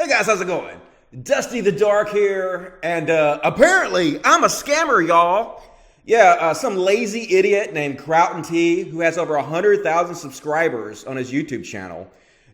Hey guys, how's it going? Dusty the Dark here, and apparently I'm a scammer, y'all. Yeah, some lazy idiot named Kraut and T, who has over 100,000 subscribers on his YouTube channel,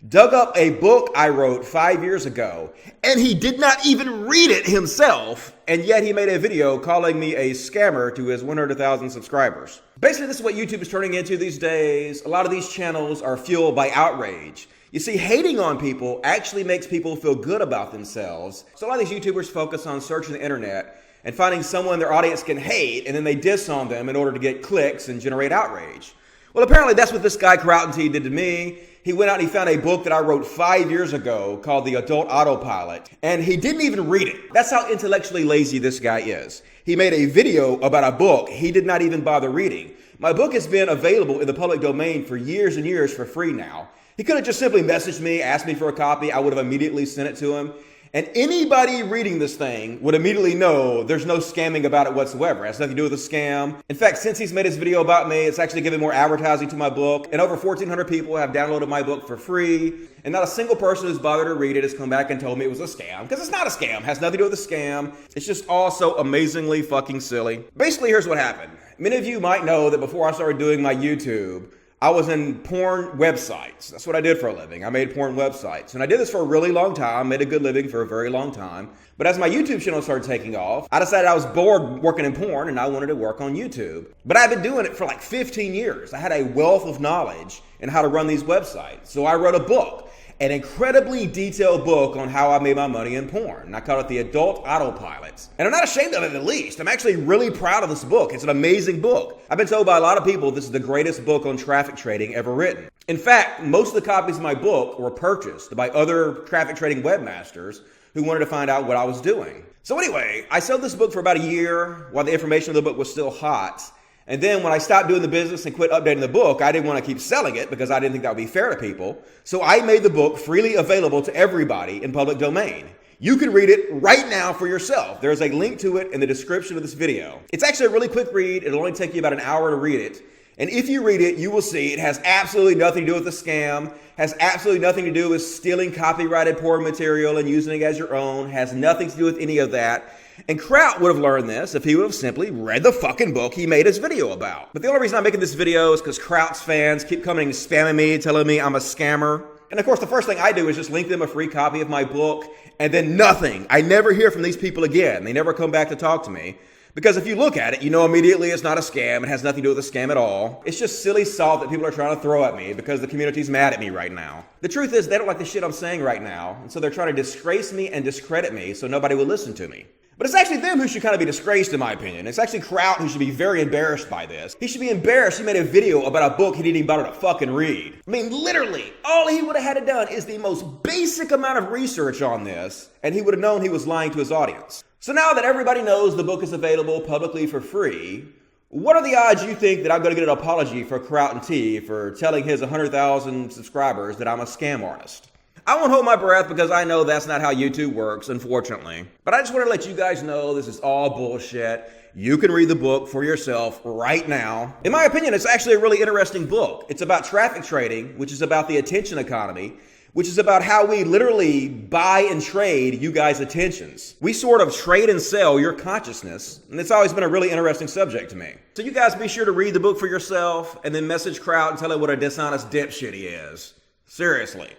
dug up a book I wrote 5 years ago, and he did not even read it himself, and yet he made a video calling me a scammer to his 100,000 subscribers. Basically, this is what YouTube is turning into these days. A lot of these channels are fueled by outrage. You see, hating on people actually makes people feel good about themselves. So a lot of these YouTubers focus on searching the internet and finding someone their audience can hate, and then they diss on them in order to get clicks and generate outrage. Well, apparently that's what this guy Kraut and T did to me. He went out and he found a book that I wrote 5 years ago called The Adult Autopilot, and he didn't even read it. That's how intellectually lazy this guy is. He made a video about a book he did not even bother reading. My book has been available in the public domain for years and years for free now. He could have just simply messaged me, asked me for a copy. I would have immediately sent it to him. And anybody reading this thing would immediately know there's no scamming about it whatsoever. It has nothing to do with a scam. In fact, since he's made his video about me, it's actually given more advertising to my book. And over 1,400 people have downloaded my book for free. And not a single person who's bothered to read it has come back and told me it was a scam. Because it's not a scam. It has nothing to do with a scam. It's just all so amazingly fucking silly. Basically, here's what happened. Many of you might know that before I started doing my YouTube, I was in porn websites. That's what I did for a living. I made porn websites. And I did this for a really long time, made a good living for a very long time. But as my YouTube channel started taking off, I decided I was bored working in porn and I wanted to work on YouTube. But I've been doing it for like 15 years. I had a wealth of knowledge in how to run these websites. So I wrote a book, an incredibly detailed book on how I made my money in porn. And I called it The Adult Autopilot. And I'm not ashamed of it in the least. I'm actually really proud of this book. It's an amazing book. I've been told by a lot of people this is the greatest book on traffic trading ever written. In fact, most of the copies of my book were purchased by other traffic trading webmasters who wanted to find out what I was doing. So anyway, I sold this book for about a year while the information of the book was still hot. And then when I stopped doing the business and quit updating the book, I didn't want to keep selling it because I didn't think that would be fair to people. So I made the book freely available to everybody in public domain. You can read it right now for yourself. There's a link to it in the description of this video. It's actually a really quick read. It'll only take you about an hour to read it. And if you read it, you will see it has absolutely nothing to do with a scam, has absolutely nothing to do with stealing copyrighted porn material and using it as your own, has nothing to do with any of that. And Kraut would have learned this if he would have simply read the fucking book he made his video about. But the only reason I'm making this video is because Kraut's fans keep coming and spamming me, telling me I'm a scammer. And of course, the first thing I do is just link them a free copy of my book, and then nothing. I never hear from these people again. They never come back to talk to me. Because if you look at it, you know immediately it's not a scam. It has nothing to do with a scam at all. It's just silly salt that people are trying to throw at me because the community's mad at me right now. The truth is, they don't like the shit I'm saying right now, and so they're trying to disgrace me and discredit me so nobody will listen to me. But it's actually them who should kind of be disgraced, in my opinion. It's actually Kraut who should be very embarrassed by this. He should be embarrassed he made a video about a book he didn't even bother to fucking read. I mean, literally, all he would have had to done is the most basic amount of research on this, and he would have known he was lying to his audience. So now that everybody knows the book is available publicly for free, what are the odds you think that I'm going to get an apology for Kraut and T for telling his 100,000 subscribers that I'm a scam artist? I won't hold my breath because I know that's not how YouTube works, unfortunately. But I just want to let you guys know this is all bullshit. You can read the book for yourself right now. In my opinion, it's actually a really interesting book. It's about traffic trading, which is about the attention economy, which is about how we literally buy and trade you guys' attentions. We sort of trade and sell your consciousness, and it's always been a really interesting subject to me. So you guys be sure to read the book for yourself and then message Kraut and tell him what a dishonest dipshit he is. Seriously.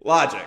Logic.